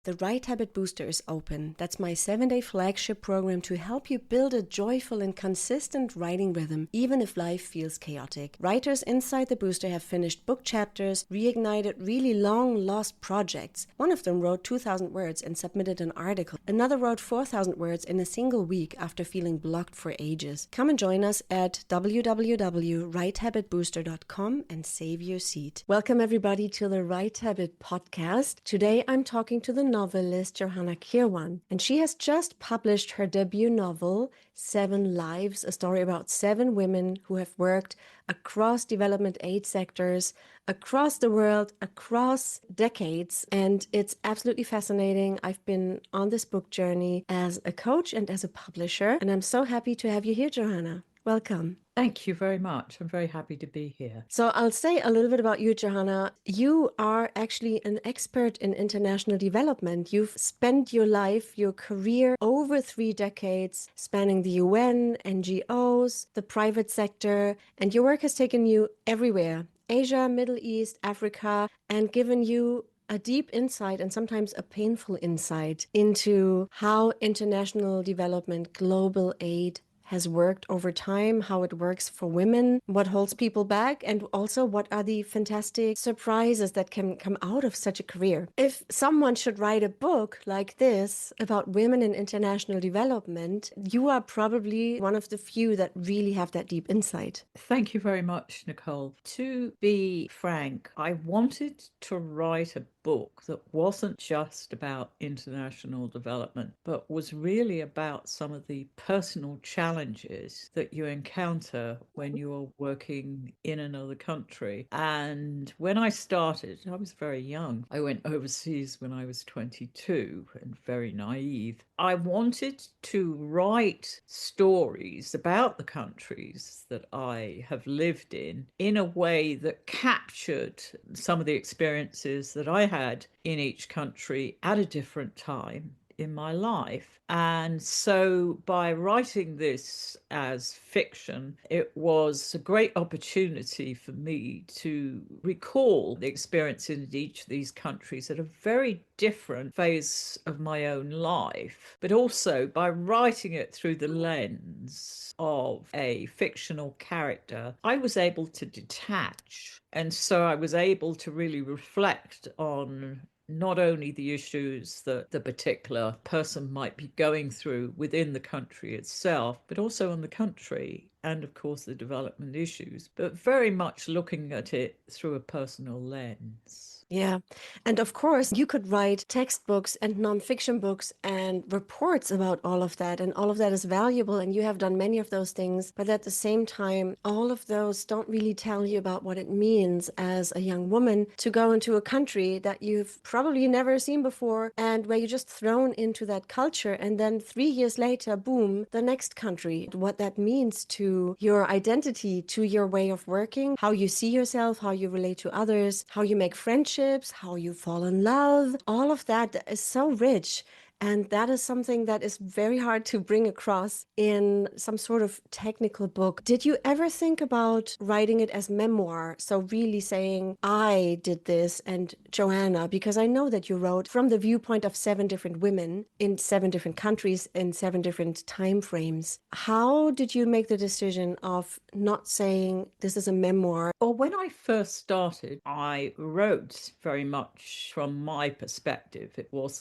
The Right Habit Booster is open. That's my 7-day flagship program to help you build a joyful and consistent writing rhythm, even if life feels chaotic. Writers inside the booster have finished book chapters, reignited really long lost projects. One of them wrote 2,000 words and submitted an article. Another wrote 4,000 words in a single week after feeling blocked for ages. Come and join us at www.righthabitbooster.com and save your seat. Welcome everybody to the Right Habit podcast. Today I'm talking to the novelist Johanna Kirwan, and she has just published her debut novel, 7 Lives, a story about 7 women who have worked across development aid sectors, across the world, across decades, and it's absolutely fascinating. I've been on this book journey as a coach and as a publisher, and I'm so happy to have you here, Johanna. Welcome. Thank you very much. I'm very happy to be here. So I'll say a little bit about you, Johanna. You are actually an expert in international development. You've spent your life, your career over 3 decades, spanning the UN, NGOs, the private sector, and your work has taken you everywhere: Asia, Middle East, Africa, and given you a deep insight and sometimes a painful insight into how international development, global aid, has worked over time, how it works for women, what holds people back, and also what are the fantastic surprises that can come out of such a career. If someone should write a book like this about women in international development, you are probably one of the few that really have that deep insight. Thank you very much, Nicole. To be frank, I wanted to write a book that wasn't just about international development, but was really about some of the personal challenges that you encounter when you are working in another country. And when I started, I was very young. I went overseas when I was 22 and very naive. I wanted to write stories about the countries that I have lived in a way that captured some of the experiences that I had in each country at a different time in my life. And so by writing this as fiction, it was a great opportunity for me to recall the experience in each of these countries at a very different phase of my own life, but also by writing it through the lens of a fictional character, I was able to detach. And so I was able to really reflect on not only the issues that the particular person might be going through within the country itself, but also on the country and, of course, the development issues, but very much looking at it through a personal lens. Yeah. And of course, you could write textbooks and nonfiction books and reports about all of that. And all of that is valuable. And you have done many of those things. But at the same time, all of those don't really tell you about what it means as a young woman to go into a country that you've probably never seen before and where you're just thrown into that culture. And then 3 years later, boom, the next country. What that means to your identity, to your way of working, how you see yourself, how you relate to others, how you make friendships, how you fall in love, all of that is so rich. And that is something that is very hard to bring across in some sort of technical book. Did you ever think about writing it as memoir? So really saying, I did this and Joanna, because I know that you wrote from the viewpoint of 7 different women in 7 different countries in 7 different time frames. How did you make the decision of not saying this is a memoir? Well, when I first started, I wrote very much from my perspective. It was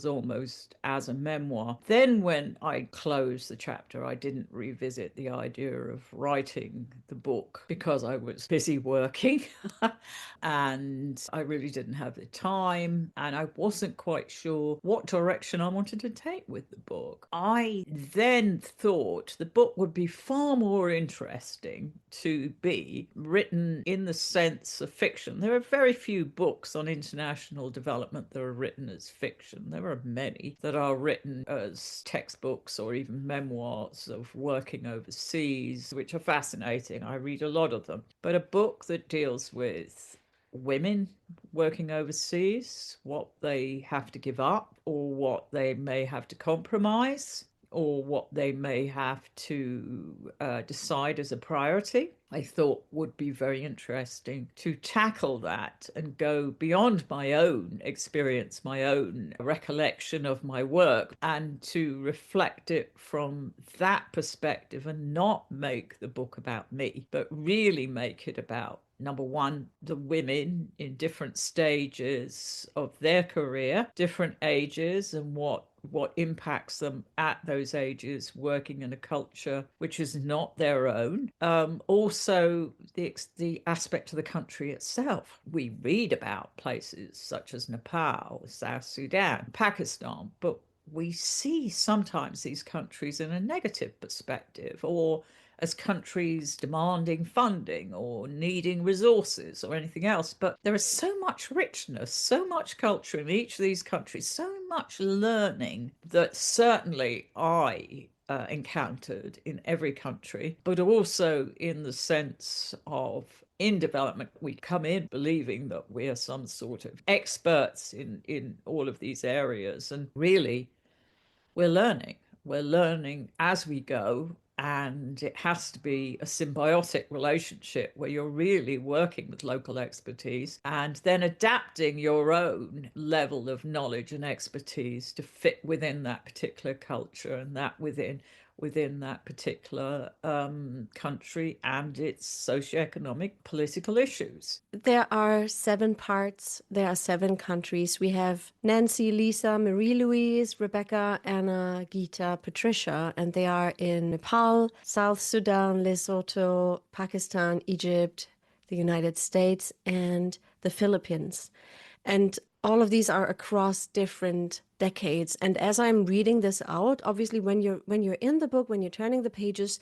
almost as a memoir. Then when I closed the chapter, I didn't revisit the idea of writing the book because I was busy working and I really didn't have the time and I wasn't quite sure what direction I wanted to take with the book. I then thought the book would be far more interesting to be written in the sense of fiction. There are very few books on international development that are written as fiction. There are many that are written as textbooks or even memoirs of working overseas, which are fascinating. I read a lot of them. But a book that deals with women working overseas, what they have to give up or what they may have to compromise, or what they may have to decide as a priority. I thought would be very interesting to tackle that and go beyond my own experience, my own recollection of my work, and to reflect it from that perspective and not make the book about me, but really make it about, number one, the women in different stages of their career, different ages, and what impacts them at those ages working in a culture which is not their own. Also, the aspect of the country itself. We read about places such as Nepal, South Sudan, Pakistan, but we see sometimes these countries in a negative perspective, or as countries demanding funding or needing resources or anything else. But there is so much richness, so much culture in each of these countries, so much learning that certainly I encountered in every country, but also in the sense of in development, we come in believing that we are some sort of experts in all of these areas, and really we're learning. We're learning as we go, and it has to be a symbiotic relationship where you're really working with local expertise and then adapting your own level of knowledge and expertise to fit within that particular culture and that within that particular country and its socioeconomic political issues. There are 7 parts. There are 7 countries. We have Nancy, Lisa, Marie Louise, Rebecca, Anna, Geeta, Patricia, and they are in Nepal, South Sudan, Lesotho, Pakistan, Egypt, the United States, and the Philippines. And all of these are across different decades. And as I'm reading this out, obviously when you're in the book, when you're turning the pages,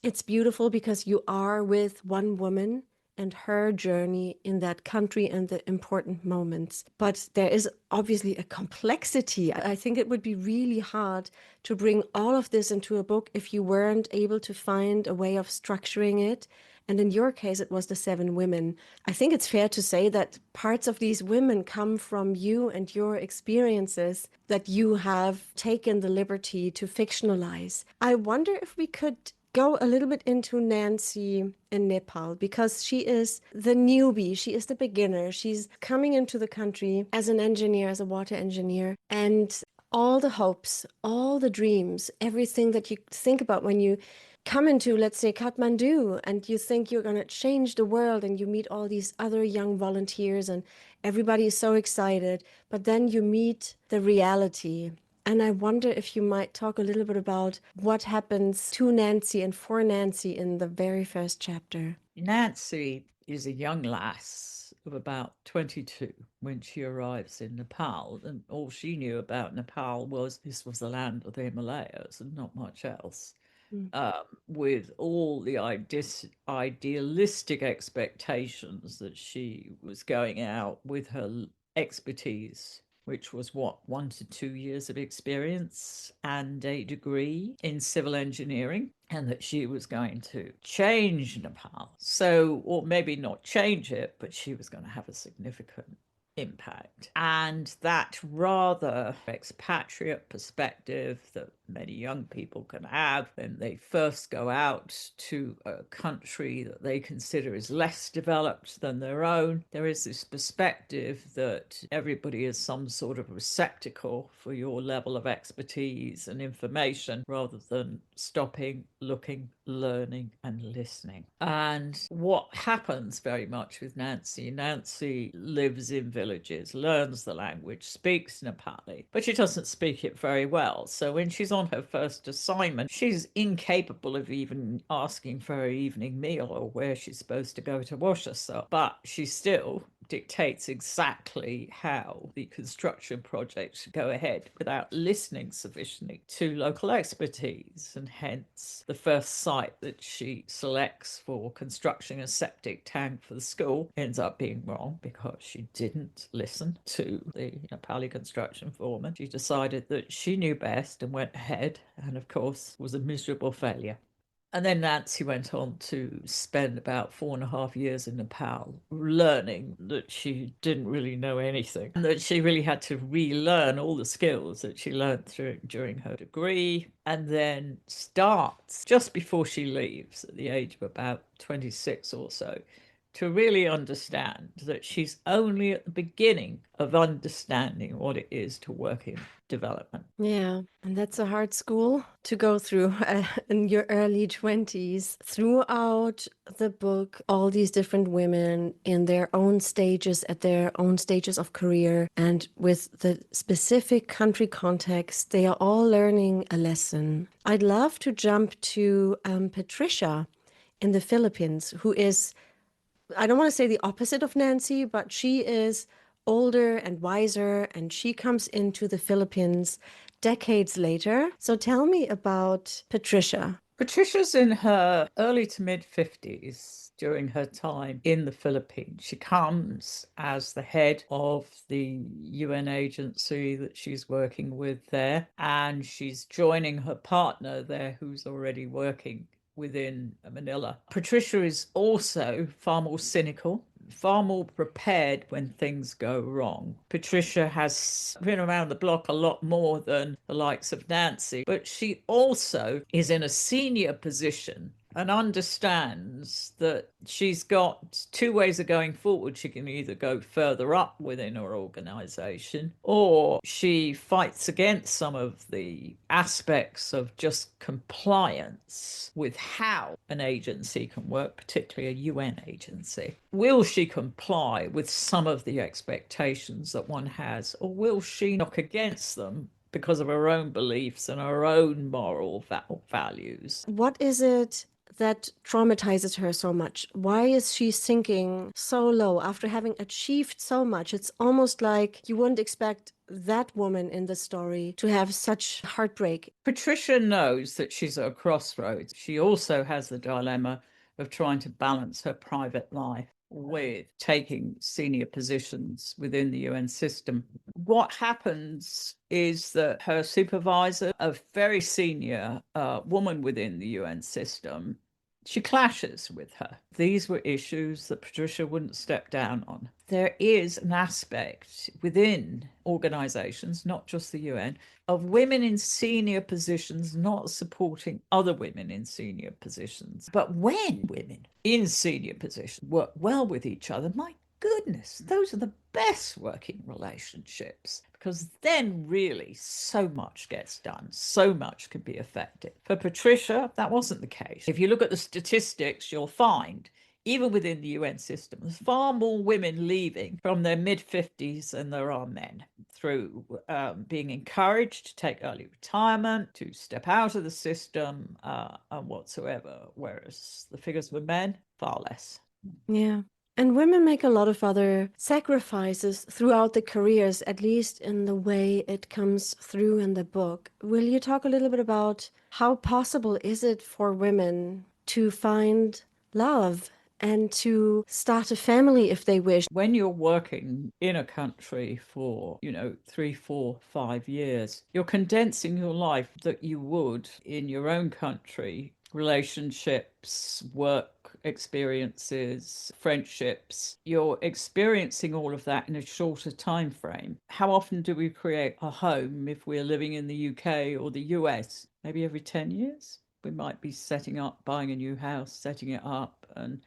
it's beautiful because you are with one woman and her journey in that country and the important moments. But there is obviously a complexity. I think it would be really hard to bring all of this into a book if you weren't able to find a way of structuring it. And in your case, it was the 7 women. I think it's fair to say that parts of these women come from you and your experiences that you have taken the liberty to fictionalize. I wonder if we could go a little bit into Nancy in Nepal because she is the newbie. She is the beginner. She's coming into the country as an engineer, as a water engineer. And all the hopes, all the dreams, everything that you think about when you come into, let's say, Kathmandu, and you think you're going to change the world and you meet all these other young volunteers and everybody is so excited. But then you meet the reality. And I wonder if you might talk a little bit about what happens to Nancy and for Nancy in the very first chapter. Nancy is a young lass of about 22 when she arrives in Nepal, and all she knew about Nepal was this was the land of the Himalayas and not much else. Mm. With all the idealistic expectations that she was going out with her expertise, which was what, 1 to 2 years of experience and a degree in civil engineering, and that she was going to change Nepal. So, or maybe not change it, but she was going to have a significant impact. And that rather expatriate perspective that many young people can have when they first go out to a country that they consider is less developed than their own, there is this perspective that everybody is some sort of receptacle for your level of expertise and information rather than stopping, looking, learning, and listening. And what happens very much with Nancy lives in villages, learns the language, speaks Nepali, but she doesn't speak it very well. So when she's on her first assignment, she's incapable of even asking for her evening meal or where she's supposed to go to wash herself. But she still dictates exactly how the construction project should go ahead without listening sufficiently to local expertise. And hence, the first site that she selects for constructing a septic tank for the school ends up being wrong because she didn't listen to the Nepali construction foreman. She decided that she knew best and went ahead, and of course, was a miserable failure. And then Nancy went on to spend about 4.5 years in Nepal, learning that she didn't really know anything, and that she really had to relearn all the skills that she learned during her degree, and then starts just before she leaves at the age of about 26 or so to really understand that she's only at the beginning of understanding what it is to work in development. Yeah, and that's a hard school to go through in your early 20s. Throughout the book, all these different women in their own stages, at their own stages of career, and with the specific country context, they are all learning a lesson. I'd love to jump to Patricia in the Philippines, who is, I don't want to say the opposite of Nancy, but she is older and wiser, and she comes into the Philippines decades later. So tell me about Patricia. Patricia's in her early to mid 50s during her time in the Philippines. She comes as the head of the UN agency that she's working with there, and she's joining her partner there who's already working within Manila. Patricia is also far more cynical, far more prepared when things go wrong. Patricia has been around the block a lot more than the likes of Nancy, but she also is in a senior position and understands that she's got two ways of going forward. She can either go further up within her organization, or she fights against some of the aspects of just compliance with how an agency can work, particularly a UN agency. Will she comply with some of the expectations that one has, or will she knock against them because of her own beliefs and her own moral values? What is it that traumatizes her so much? Why is she sinking so low after having achieved so much? It's almost like you wouldn't expect that woman in the story to have such heartbreak. Patricia knows that she's at a crossroads. She also has the dilemma of trying to balance her private life with taking senior positions within the UN system. What happens is that her supervisor, a very senior woman within the UN system, she clashes with her. These were issues that Patricia wouldn't step down on. There is an aspect within organizations, not just the UN, of women in senior positions not supporting other women in senior positions. But when women in senior positions work well with each other, my goodness, those are the best working relationships, because then really so much gets done, so much can be effective. For Patricia, that wasn't the case. If you look at the statistics, you'll find even within the UN system, there's far more women leaving from their mid-50s than there are men, through being encouraged to take early retirement, to step out of the system, and whatsoever, whereas the figures for men, far less. Yeah. And women make a lot of other sacrifices throughout the careers, at least in the way it comes through in the book. Will you talk a little bit about how possible is it for women to find love and to start a family if they wish? When you're working in a country for, 3, 4, 5 years, you're condensing your life that you would in your own country. Relationships, work experiences, friendships, you're experiencing all of that in a shorter time frame. How often do we create a home if we're living in the UK or the US? Maybe every 10 years. We might be setting up, buying a new house, setting it up, and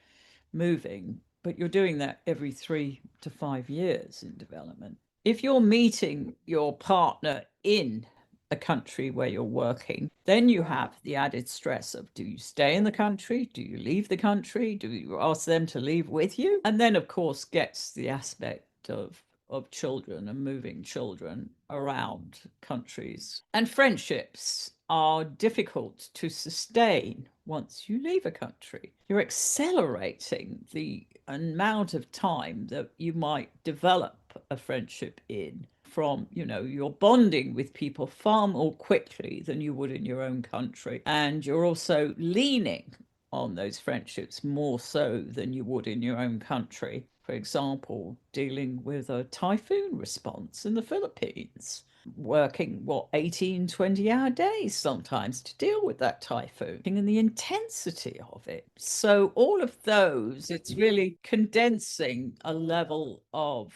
moving, but you're doing that every 3 to 5 years in development. If you're meeting your partner in a country where you're working, then you have the added stress of, do you stay in the country? Do you leave the country? Do you ask them to leave with you? And then, of course, gets the aspect of children and moving children around countries. And friendships are difficult to sustain once you leave a country. You're accelerating the amount of time that you might develop a friendship in, from, you're bonding with people far more quickly than you would in your own country. And you're also leaning on those friendships more so than you would in your own country. For example, dealing with a typhoon response in the Philippines. working, 18, 20-hour days sometimes to deal with that typhoon and the intensity of it. So all of those, it's really condensing a level of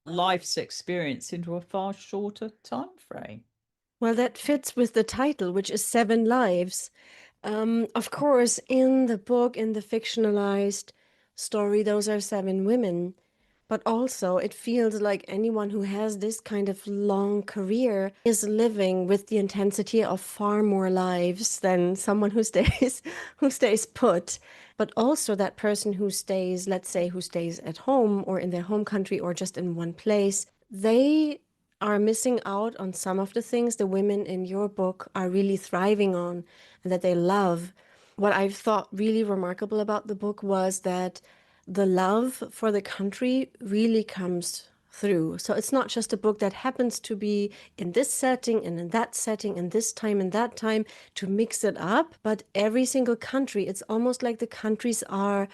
life's experience into a far shorter time frame. Well, that fits with the title, which is Seven Lives. Of course, in the book, in the fictionalized story, those are seven women. But also, it feels like anyone who has this kind of long career is living with the intensity of far more lives than someone who stays who stays put. But also that person who stays, let's say, who stays at home or in their home country or just in one place, they are missing out on some of the things the women in your book are really thriving on and that they love. What I thought really remarkable about the book was that the love for the country really comes through. So it's not just a book that happens to be in this setting and in that setting and this time and that time to mix it up, but every single country, it's almost like the countries are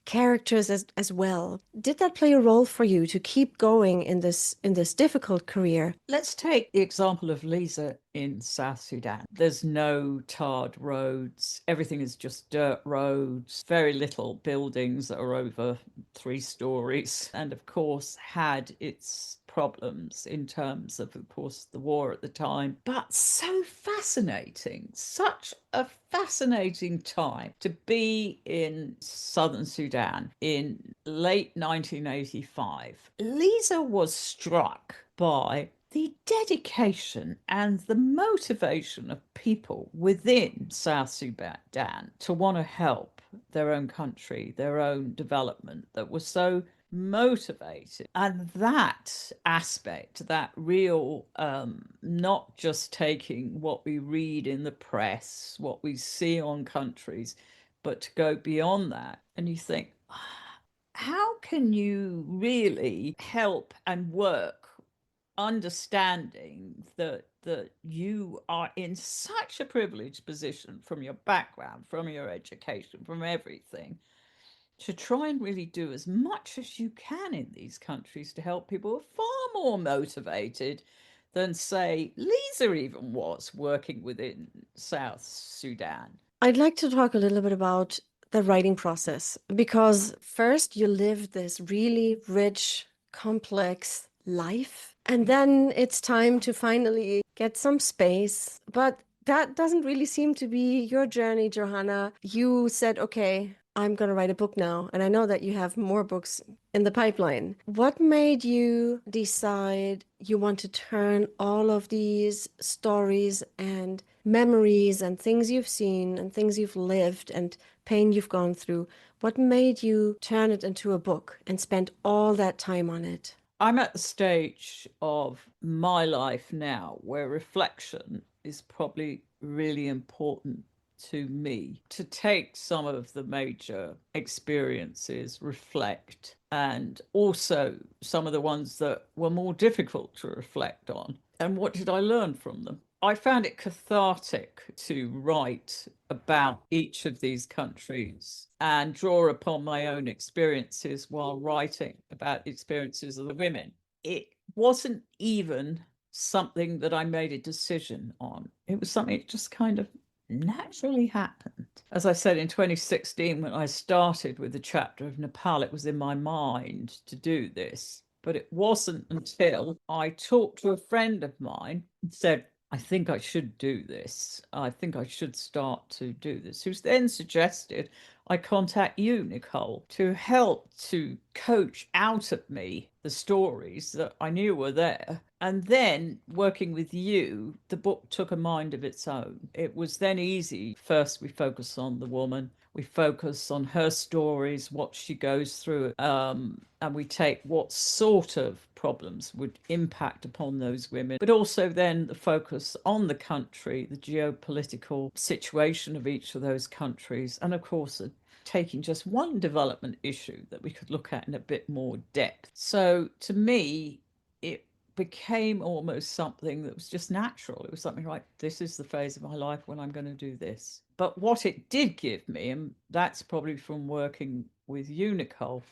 characters as well. Did that play a role for you to keep going in this difficult career? Let's take the example of Lisa in South Sudan. There's no tarred roads. Everything is just dirt roads, very little buildings that are over 3 stories, and of course had its problems in terms of course, the war at the time. But so fascinating, such a fascinating time to be in southern Sudan in late 1985. Lisa was struck by the dedication and the motivation of people within South Sudan to want to help their own country, their own development, that was so motivated. And that aspect, that real, not just taking what we read in the press, what we see on countries, but to go beyond that. And you think, how can you really help and work understanding that you are in such a privileged position from your background, from your education, from everything, to try and really do as much as you can in these countries to help people who are far more motivated than, say, Lisa even was working within South Sudan. I'd like to talk a little bit about the writing process because first you live this really rich, complex life, and then it's time to finally get some space. But that doesn't really seem to be your journey, Johanna. You said, okay, I'm going to write a book now. And I know that you have more books in the pipeline. What made you decide you want to turn all of these stories and memories and things you've seen and things you've lived and pain you've gone through? What made you turn it into a book and spend all that time on it? I'm at the stage of my life now where reflection is probably really important to me, to take some of the major experiences, reflect, and also some of the ones that were more difficult to reflect on. And what did I learn from them? I found it cathartic to write about each of these countries and draw upon my own experiences while writing about the experiences of the women. It wasn't even something that I made a decision on. It was something that just kind of naturally happened. As I said, in 2016, when I started with the chapter of Nepal, it was in my mind to do this. But it wasn't until I talked to a friend of mine and said, I think I should do this. I think I should start to do this. Who's then suggested I contact you, Nicole, to help to coach out of me the stories that I knew were there. And then working with you, the book took a mind of its own. It was then easy. First, we focus on the woman. We focus on her stories, what she goes through, and we take what sort of problems would impact upon those women, but also then the focus on the country, the geopolitical situation of each of those countries, and of course, taking just one development issue that we could look at in a bit more depth. So to me, it became almost something that was just natural. It was something like, this is the phase of my life when I'm going to do this. But what it did give me, and that's probably from working with you, Nicole,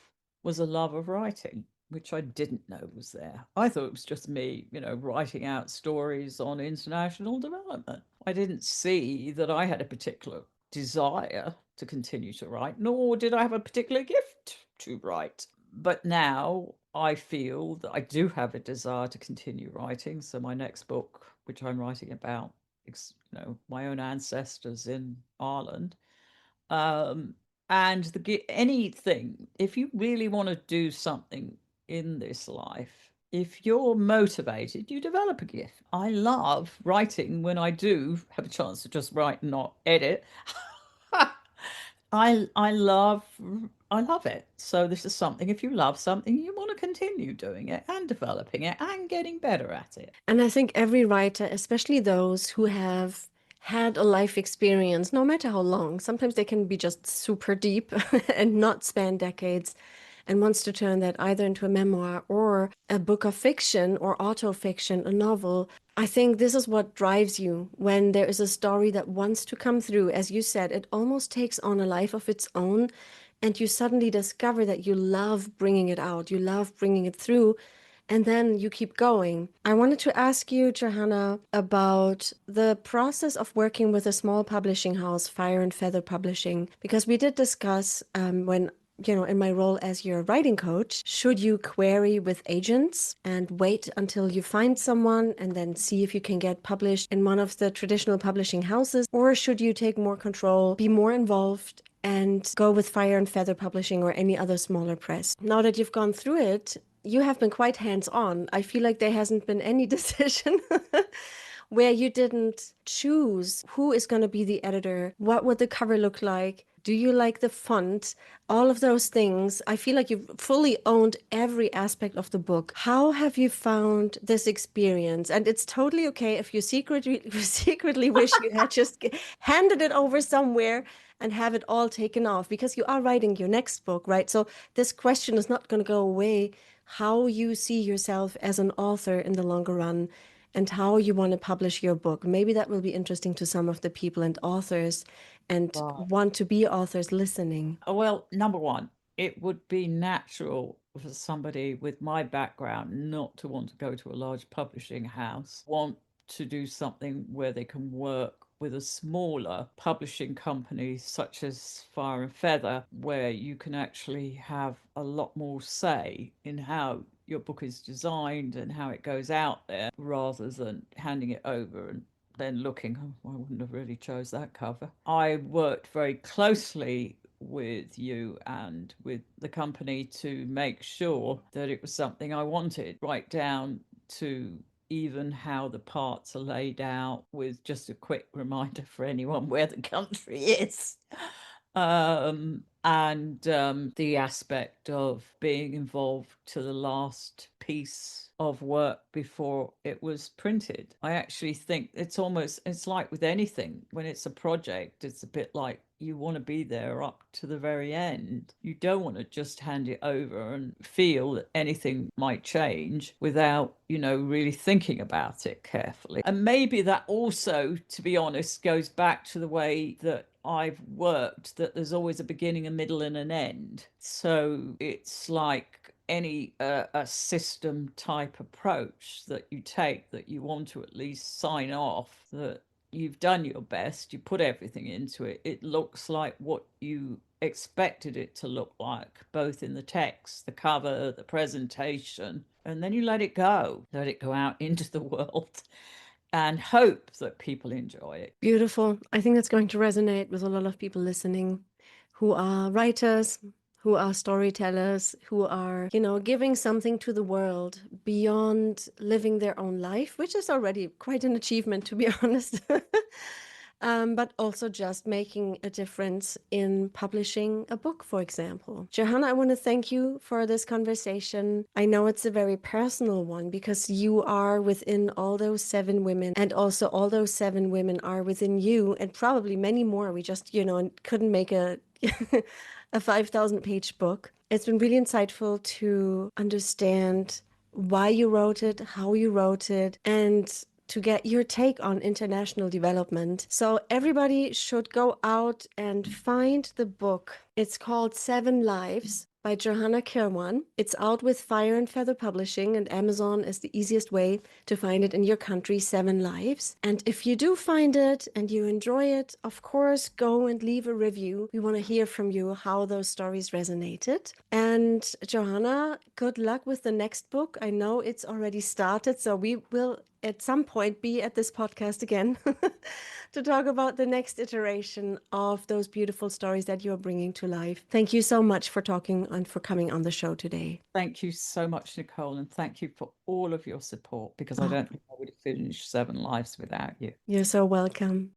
was a love of writing. which I didn't know was there. I thought it was just me, writing out stories on international development. I didn't see that I had a particular desire to continue to write, nor did I have a particular gift to write. But now I feel that I do have a desire to continue writing. So my next book, which I'm writing about, my own ancestors in Ireland, um, and anything, if you really want to do something in this life, if you're motivated, you develop a gift. I love writing when I do have a chance to just write and not edit. I love it. So this is something, if you love something, you want to continue doing it and developing it and getting better at it. And I think every writer, especially those who have had a life experience, no matter how long, sometimes they can be just super deep and not span decades, and wants to turn that either into a memoir or a book of fiction or autofiction, a novel. I think this is what drives you when there is a story that wants to come through. As you said, it almost takes on a life of its own, and you suddenly discover that you love bringing it out, you love bringing it through, and then you keep going. I wanted to ask you, Johanna, about the process of working with a small publishing house, Fire and Feather Publishing, because we did discuss when in my role as your writing coach, should you query with agents and wait until you find someone and then see if you can get published in one of the traditional publishing houses? Or should you take more control, be more involved, and go with Fire and Feather Publishing or any other smaller press? Now that you've gone through it, you have been quite hands-on. I feel like there hasn't been any decision where you didn't choose who is going to be the editor, what would the cover look like, do you like the font, all of those things. I feel like you've fully owned every aspect of the book. How have you found this experience? And it's totally okay if you secretly wish you had just handed it over somewhere and have it all taken off, because you are writing your next book, right? So this question is not going to go away. How you see yourself as an author in the longer run and how you want to publish your book. Maybe that will be interesting to some of the people and authors and Right. want to be authors listening. Well, number one, it would be natural for somebody with my background not to want to go to a large publishing house, want to do something where they can work with a smaller publishing company such as Fire and Feather, where you can actually have a lot more say in how your book is designed and how it goes out there, rather than handing it over and then looking, oh, I wouldn't have really chose that cover. I worked very closely with you and with the company to make sure that it was something I wanted, right down to even how the parts are laid out, with just a quick reminder for anyone where the country is. And the aspect of being involved to the last piece of work before it was printed. I actually think it's like with anything, when it's a project, it's a bit like you want to be there up to the very end. You don't want to just hand it over and feel that anything might change without, really thinking about it carefully. And maybe that also, to be honest, goes back to the way that I've worked, that there's always a beginning, a middle, and an end. So it's like any a system type approach that you take, that you want to at least sign off that you've done your best, you put everything into it, it looks like what you expected it to look like, both in the text, the cover, the presentation, and then you let it go out into the world and hope that people enjoy it. Beautiful. I think that's going to resonate with a lot of people listening who are writers, who are storytellers, who are, giving something to the world beyond living their own life, which is already quite an achievement, to be honest. But also just making a difference in publishing a book, for example. Johanna, I want to thank you for this conversation. I know it's a very personal one because you are within all those 7 women, and also all those 7 women are within you, and probably many more. We just, couldn't make a a 5,000-page book. It's been really insightful to understand why you wrote it, how you wrote it, and to get your take on international development. So everybody should go out and find the book. It's called 7 Lives. by Johanna Kirwan. It's out with Fire and Feather Publishing, and Amazon is the easiest way to find it in your country, 7 Lives. And if you do find it and you enjoy it, of course, go and leave a review. We want to hear from you how those stories resonated. And Johanna, good luck with the next book. I know it's already started, so we will at some point be at this podcast again to talk about the next iteration of those beautiful stories that you're bringing to life. Thank you so much for talking and for coming on the show today. Thank you so much, Nicole, and thank you for all of your support, because I Oh, don't think I would have finished 7 Lives without you. you're so welcome.